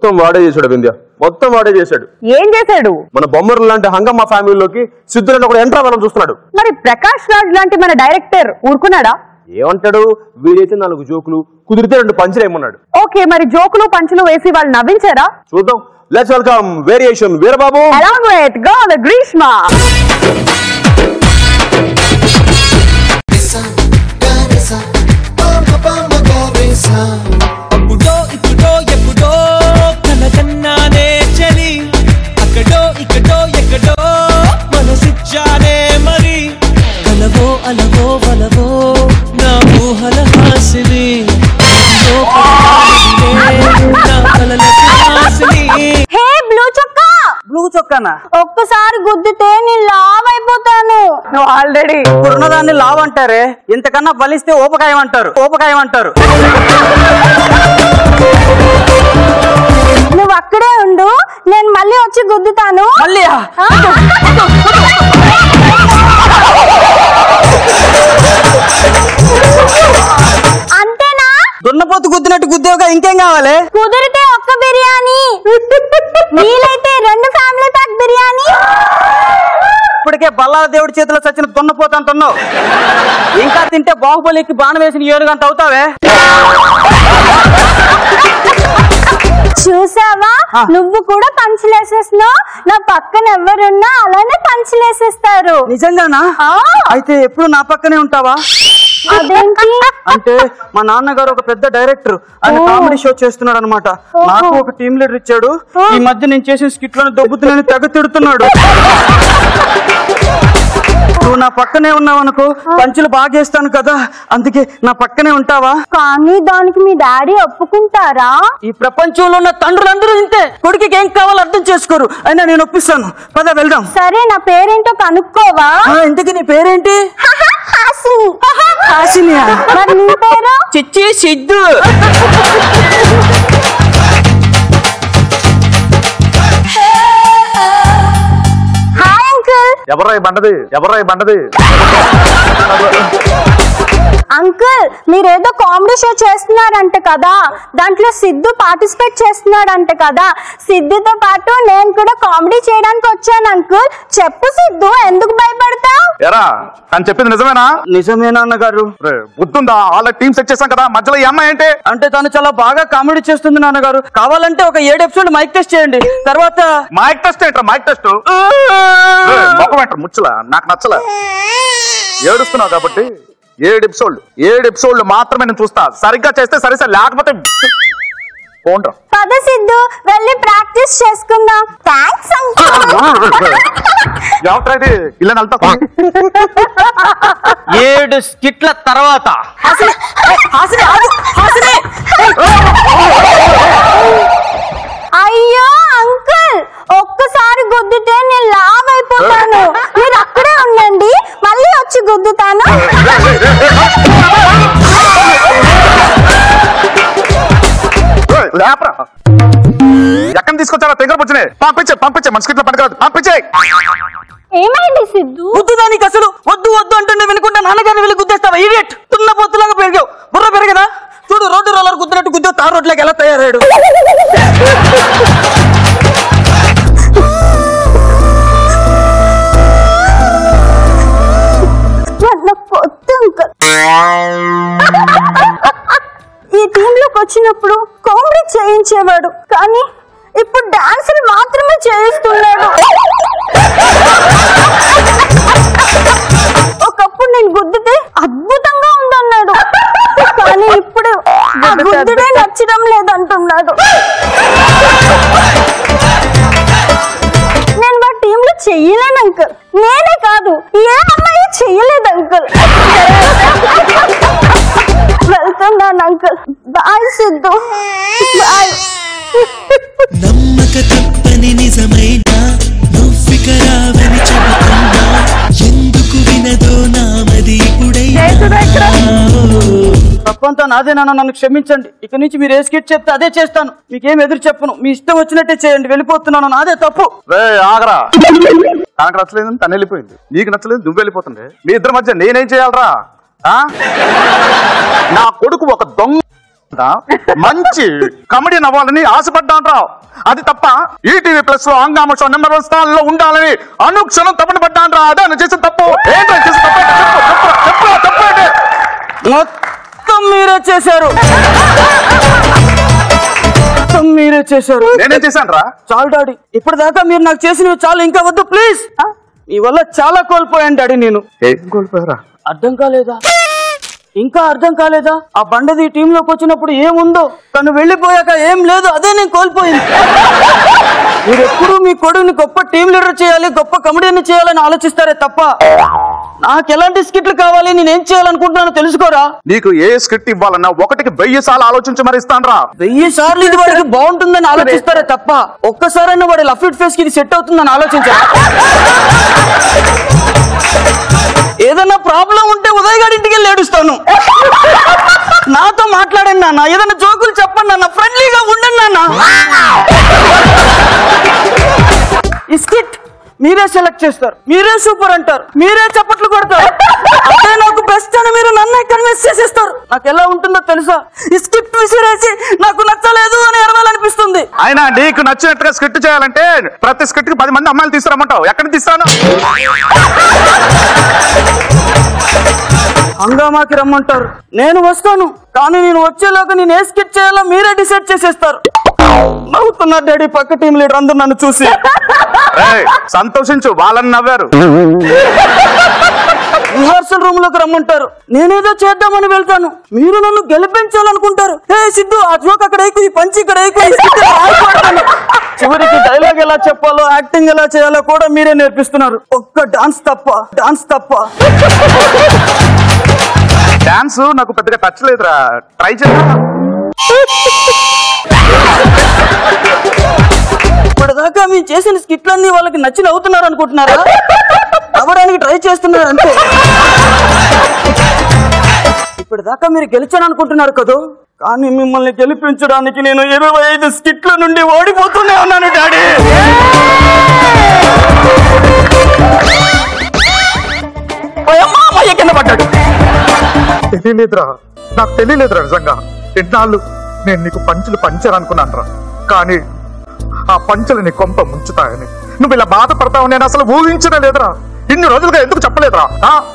మొత్తం వాడే చేశాడు వింధ్య, మొత్తం వాడే చేశాడు. ఏం చేశాడు? మన బొమ్మరు లాంటి హంగమ్మ ఫ్యామిలీలోకి సిద్ధులని ఒకడు ఎంట్రా మనం చూస్తున్నాడు. మరి ప్రకాష్ రాజ్ లాంటి మన డైరెక్టర్ ఊరుకున్నాడా? ఏమంటాడు, వీడైతే 4 జోకులు కుదిరితే 2 పంచులు ఏమన్నాడు. ఓకే, మరి జోకులు పంచులు వేసి వాళ్ళు నవ్వించారా? చూద్దాం. Let's welcome variation Veerababu along with God Grishma. అప్పుడో ఇప్పుడో ఎప్పుడో కనకన్నానే చలి, అక్కడో ఇక్కడో ఎక్కడో మనసిచ్చానే మరి, కలవో అలవో వలవో నా ఊహల హాసిని, నా కలల హాసిని. హే బ్లూ చొక్కా, బ్లూ చొక్కానా? ఒక్కసారి గుద్దితే నేను లావ్ అయిపోతాను. నువ్వు ఆల్రెడీ ఇప్పుడున్నదాన్ని లావ్ అంటారే, ఇంతకన్నా బలిస్తే ఊపకాయం అంటారు, ఊపకాయం అంటారు. నువ్వు అక్కడే ఉండు, నేను మళ్ళీ వచ్చి గుద్దుతాను. మళ్ళీ అంతేనా? దున్నపోతు గుద్దినట్టు గుద్దేవుగా ఇంకేం కావాలి? కుదిరితే ఒక్క బిర్యానీ, వీలైతే 2 ఫ్యామిలీ ప్యాక్ బిర్యానీ. ఇప్పటికే బల్లాల దేవుడి చేతిలో చచ్చిన దున్నపోతు అంటున్నావు, ఇంకా తింటే బాహుబలికి బాణం వేసిన ఏనుగంత అవుతావే. చూసావా, నువ్వు కూడా పంచులేసేస్తున్నావు. నా పక్కన ఎవరున్నా అలానే పంచులేసేస్తారు. నిజంగానా? అయితే ఎప్పుడు నా పక్కనే ఉంటావా? అదేంటి అంటే మా నాన్నగారు ఒక పెద్ద డైరెక్టర్, ఆయన కామెడీ షో చేస్తున్నాడు అనమాట. నాకు ఒక టీమ్ లీడర్ ఇచ్చాడు. ఈ మధ్య నేను చేసిన స్కిట్లను దొబ్బుతున్నాను, తెగ తిడుతున్నాడు. నువ్వు నా పక్కనే ఉన్నావు అనుకో, పంచులు బాగా చేస్తాను కదా, అందుకే నా పక్కనే ఉంటావా? కానీ దానికి మీ డాడీ ఒప్పుకుంటారా? ఈ ప్రపంచంలో ఉన్న తండ్రులందరూ ఇంతే, కొడుకుకి ఏం కావాలో అర్థం చేసుకోరు. అయినా నేను ఒప్పిస్తాను, పద వెళ్దాం. సరే, నా పేరేంటో కనుక్కోవా? ఇంతకీ నీ పేరేంటి? హాసిని. హాసినియా? మరి నీ పేరు? చిచ్చి సిద్ధు. Hi uncle. ఎవరో ఈ బండది అంకుల్, మీరేదో కామెడీ షో చేస్తున్నారంట కదా, దాంట్లో సిద్ధు పార్టిసిపేట్ చేస్తున్నాడంట కదా. సిద్ధుతో పాటు నేను కూడా కామెడీ చేయడానికి వచ్చాను అంకుల్. చెప్పు సిద్ధు, ఎందుకు భయపడతావు? ఎరా అని చెప్పింది నిజమేనా? నిజమేనా అన్నగారు? బుద్ధుందా? వాళ్ళ టీం సెట్ చేశాం కదా, మధ్యలో ఈ అమ్మాయి ఏంటి? అంటే తను చాలా బాగా కామెడీ చేస్తుంది నాన్నగారు. కావాలంటే ఒక 7 ఎపిసోడ్ మైక్ టెస్ట్ చేయండి, తర్వాత మైక్ టెస్ట్ ఏంట్రా? మైక్ టెస్ట్ మొక్కం ఏంట్రా? ముచ్చలా నాకు నచ్చలా. ఏడుస్తున్నావు కాబట్టి 7 ఎపిసోడ్లు మాత్రమే నేను చూస్తా. సరిగ్గా చేస్తే సరే, లేకపోతే పోండ్రా. పద సిద్ధు, వెళ్ళి ప్రాక్టీస్ చేసుకుందాం. Thanks uncle. ఎవరైతే ఇలా వెళ్తా 7 స్కిట్ల తర్వాత అయ్యో అంకుల్, ఒక్కసారి గుద్దితే నేను లావ్ అయిపోతాను. మీరు అక్కడే ఉండండి, మళ్ళీ వచ్చి గుద్దుతాను. లేపరా, ఎక్కడ తీసుకొచ్చారా? దగ్గర వచ్చినాయి. పంపించే మన స్కిట్లో పనికిరాదు, పంపించే. ఏమైంది సిద్ధు? గుద్దుదానికి అసలు వద్దు వద్దు అంటుండే వినుకుంటా నాన్నగారిని వెళ్ళి గుద్దేస్తావా? ఇడియట్, తున్న పొత్తులాగా పెరిగావు, బుర్ర పెరగదా? చూడు, రోడ్డు రోలర్ గుద్దినట్టు గుద్దావు, తారు రోడ్లకి ఎలా తయారాడు. ఈ టీమ్ లోకి వచ్చినప్పుడు కామెడీ చేయించేవాడు, కానీ ఇప్పుడు డాన్సులు మాత్రమే చేయిస్తున్నాడు. ఒకప్పుడు నేను గుద్దితే అద్భుతంగా ఉందన్నాడు, కానీ ఇప్పుడు ఆ గుద్దుడే నచ్చడం లేదంటున్నాడు. నేను మా టీమ్ లో చెయ్యలేను అంకుల్. నేనే కాదు, ఏ అమ్మాయి చెయ్యలేదు అంకుల్. వెళ్తున్నాను అంకుల్. Bye Siddhu, bye. నమ్మక తప్పని నిజమైనా నువ్వికరావని చెబుతున్నా, ఎందుకు వినదో నామది ఇప్పుడైనా. తప్పంతా నాదేనా, నన్ను క్షమించండి. ఇక నుంచి మీరు ఏ స్కిట్ చెప్తే అదే చేస్తాను, మీకేం ఎదురు చెప్పను. మీ ఇష్టం వచ్చినట్టే చేయండి, వెళ్ళిపోతున్నాను. నాదే తప్పు. ఆగరా, నాకు నచ్చలేదు, తను వెళ్ళిపోయింది. నీకు నచ్చలేదు, నువ్వు వెళ్ళిపోతుండే. మీ ఇద్దరి మధ్య నేనేం చేయాలరా? నా కొడుకు ఒక దొంగ మంచి కమెడీ అవ్వాలని ఆశపడ్డాను రా. అది తప్ప ఈటీవీ ప్లస్ లో హంగామా షో నెంబర్ 1 స్థానంలో ఉండాలని అనుక్షణం తప్పని పడ్డాను రా. అదే నువ్వు చేసిన తప్పు. ఏంటో చేసిన తప్పు చెప్పండి. మొత్తం మీరే చేశారు. మీరే చేశారు. నేనేం చేశాను రా? చాలు డాడీ, ఇప్పటిదాకా మీరు నాకు చేసినవి చాలు, ఇంకా వద్దు ప్లీజ్. మీ వల్ల చాలా కోల్పోయాను డాడీ. నేను ఏం కోల్పోయారా? అర్థం కాలేదా? ఇంకా అర్థం కాలేదా? ఆ బండది టీంలోకి వచ్చినప్పుడు ఏముందో, తను వెళ్ళిపోయాక ఏం లేదు, అదే నేను కోల్పోయింది. మీరు ఎప్పుడు మీ కొడుకుని గొప్ప టీం లీడర్ చేయాలి, గొప్ప కమెడియన్ చేయాలని ఆలోచిస్తారే తప్ప నాకు ఎలాంటి స్కిట్లు కావాలి, నేనేం చేయాలనుకుంటున్నానో తెలుసుకోరా? నీకు ఏ స్క్రిప్ట్ ఇవ్వాలన్నా 1కి 1000 సార్లు ఆలోచించి మరి ఇస్తాను రా. 1000 సార్లు ఇది వాడికి బాగుంటుందని ఆలోచిస్తారే తప్ప ఒక్కసారైనా వాడి లఫిట్ ఫేస్ కి ఇది సెట్ అవుతుందని ఆలోచించారా? ఏదైనా ప్రాబ్లం ఉంటే ఉదయ్ గారి ఇంటికి వెళ్ళి ఏడుస్తాను. నాతో మాట్లాడండి నాన్న, ఏదైనా జోకులు చెప్పండి నాన్న, ఫ్రెండ్లీగా ఉండండి నాన్న. ఈ స్కిట్ మీరే సెలెక్ట్ చేస్తారు, మీరే సూపర్ అంటారు, మీరే చప్పట్లు కొడతారు, అదే నాకు బెస్ట్ అని మీరు నన్నే కన్విన్స్ చేసేస్తారు. నాకు ఎలా ఉంటుందో తెలుసా? ఈ స్కిట్ విసిరేసి నాకు నచ్చలేదు అని ఎరవాలనిపిస్తుంది. అయినా నీకు నచ్చినట్టుగా స్క్రిప్ట్ చేయాలంటే ప్రతి స్క్రిప్ట్ కి 10 మంది అమ్మాయిలు తీసుకురమ్మంటావు. ఎక్కడ తీస్తాను? హంగామాకి రమ్మంటారు, నేను వస్తాను. కానీ నేను వచ్చేలోగా నేను ఏ స్కిట్ చేయాలో మీరే డిసైడ్ చేసేస్తారు. నవ్వుతున్నారు డాడీ పక్క టీం లీడర్ అందరూ నన్ను చూసి. సంతోషించు, వాళ్ళని నవ్వారు. రిహార్సల్ రూమ్ లోకి రమ్మంటారు, నేనేదో చేద్దామని వెళ్తాను, మీరు నన్ను గెలిపించాలనుకుంటారు. హే సిద్ధు, ఆ జోక్ అక్కడ ఎక్కువ, ఈ పంచి ఇక్కడ ఎక్కువ. చివరికి డైలాగ్ ఎలా చెప్పాలో, యాక్టింగ్ ఎలా చేయాలో కూడా మీరే నేర్పిస్తున్నారు. ఒక్క డాన్స్ తప్ప. డాన్స్ నాకు పెద్దగా టచ్ లేదురా, ట్రై చేద్దాం. ఇప్పటిదాకా మీరు చేసిన స్కిట్లన్నీ వాళ్ళకి నచ్చి నవ్వుతున్నారు అనుకుంటున్నారా? నవ్వడానికి ట్రై చేస్తున్నారు అంతే. ఇప్పటిదాకా మీరు గెలిచాను అనుకుంటున్నారు కదా, కానీ మిమ్మల్ని గెలిపించడానికి నేను 25 స్కిట్ల నుండి ఓడిపోతూనే ఉన్నాను డాడీ. కింద పడ్డాడు. నాకు తెలియలేదురా నిజంగా. ఎన్నాళ్ళు నేను నీకు పంచులు పంచారనుకున్నాను రా, కానీ ఆ పంచులు నీ కొంప ముంచుతాయని, నువ్వు ఇలా బాధపడతావు నేను అసలు ఊహించడం లేదురా. ఇన్ని రోజులుగా ఎందుకు చెప్పలేదురా?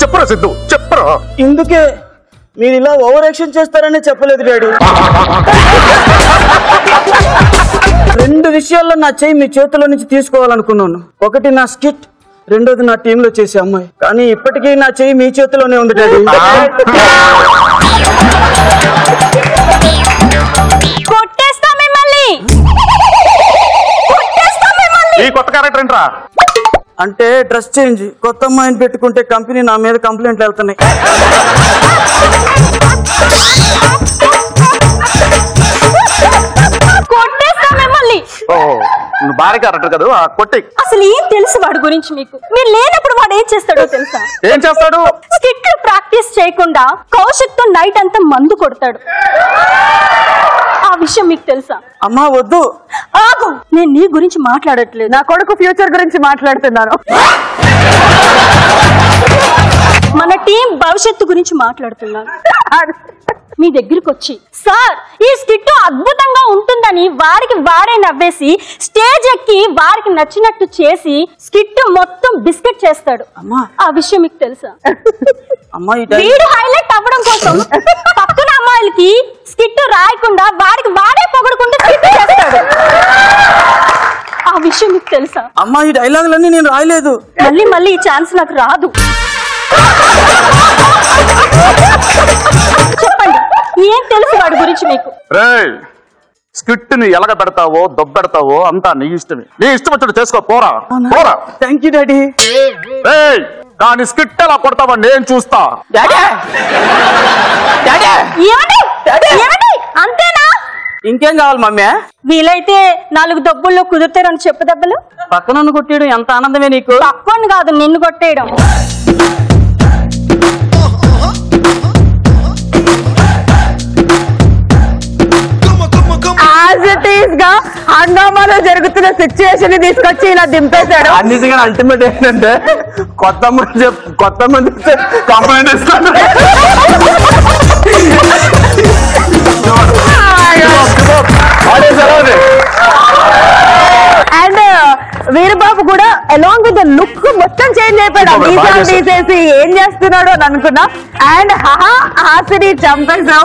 చెప్పురా సిద్ధు, చెప్పురా. ఇందుకే మీరు ఇలా ఓవర్ యాక్షన్ చేస్తారని చెప్పలేదు డాడీ. 2 విషయాల్లో నా చెయ్యి మీ చేతిలో నుంచి తీసుకోవాలనుకున్నాను. ఒకటి నా స్కిట్, రెండోది నా టీంలో చేసే అమ్మాయి. కానీ ఇప్పటికీ నా చెయ్యి మీ చేతిలోనే ఉంది డాడీ. ఈ కొత్త క్యారెక్టర్ ఏంట్రా? అంటే డ్రెస్ చేంజ్, కొత్త అమ్మాయిని పెట్టుకుంటే కంపెనీ నా మీద కంప్లైంట్లు వెళ్తున్నాయి. నువ్వు భారీ క్యారెక్టర్ కదా, కొట్టి. అసలు ఏం తెలుసు వాడి గురించి మీకు? మీరు లేనప్పుడు వాడు ఏం చేస్తాడో తెలుసా? ఏం చేస్తాడు? స్కిట్లు ప్రాక్టీస్ చేయకుండా కౌశిక్ తో నైట్ అంతా మందు కొడతాడు. ఆ విషయం మీకు తెలుసా? అమ్మా వద్దు, ఆగు. నేను నీ గురించి మాట్లాడట్లేదు, నా కొడుకు ఫ్యూచర్ గురించి మాట్లాడుతున్నాను. మన టీం భవిష్యత్తు గురించి మాట్లాడుతున్నాను. మీ దగ్గరికి వచ్చి సార్ ఈ స్కిట్ అద్భుతంగా ఉంటుందని వారికి వారే నవ్వేసి స్టేజ్ ఎక్కి వారికి నచ్చినట్టు చేసి స్కిట్ మొత్తం బిస్కెట్ చేస్తాడు. ఆ విషయం మీకు తెలుసా? వీడు హైలైట్ అవ్వడం కోసం పక్కన అమ్మాయిలకి స్కిట్ రాయకుండా వారికి వాడే పొగడుకుంటూ స్కిట్ చేస్తాడు. ఆ విషయం మీకు తెలుసా? అమ్మా ఈ డైలాగులన్నీ నేను రాయలేదు. మళ్ళీ ఈ ఛాన్స్ నాకు రాదు. చెప్పండి, ఏం తెలుసు వాడి గురించి మీకు? స్కిట్ ని ఎలాగ పెడతావో దొబ్బెడతావో అంతా నీ ఇష్టమే. నీ ఇష్టం వచ్చాడు చేసుకో, పోరా. Thank you daddy. కానీ స్కిట్ ఎలా కొడతావో నేను చూస్తా. అంతేనా? ఇంకేం కావాలి మమ్మీ? వీలైతే 4 దెబ్బల్లో కుదురుతారని చెప్పు. దెబ్బలు పక్కన కొట్టేయడం ఎంత ఆనందమే నీకు? పక్కన కాదు, నిన్ను కొట్టేయడం. హంగామాలో జరుగుతున్న సిచ్యువేషన్ తీసుకొచ్చి ఇలా దింపేశాడు. అన్నిటిగా అల్టిమేట్ ఏంటంటే కొత్త మంది కంప్లైంట్ ఇస్తాను. వీరబాబు కూడా అలాంగ్ విత్ లుక్ మొత్తం చేంజ్ అయిపోయాడు. మీసాలు తీసేసి ఏం చేస్తున్నాడు అని అనుకున్నా. అండ్ హాసిని చంపేశాం.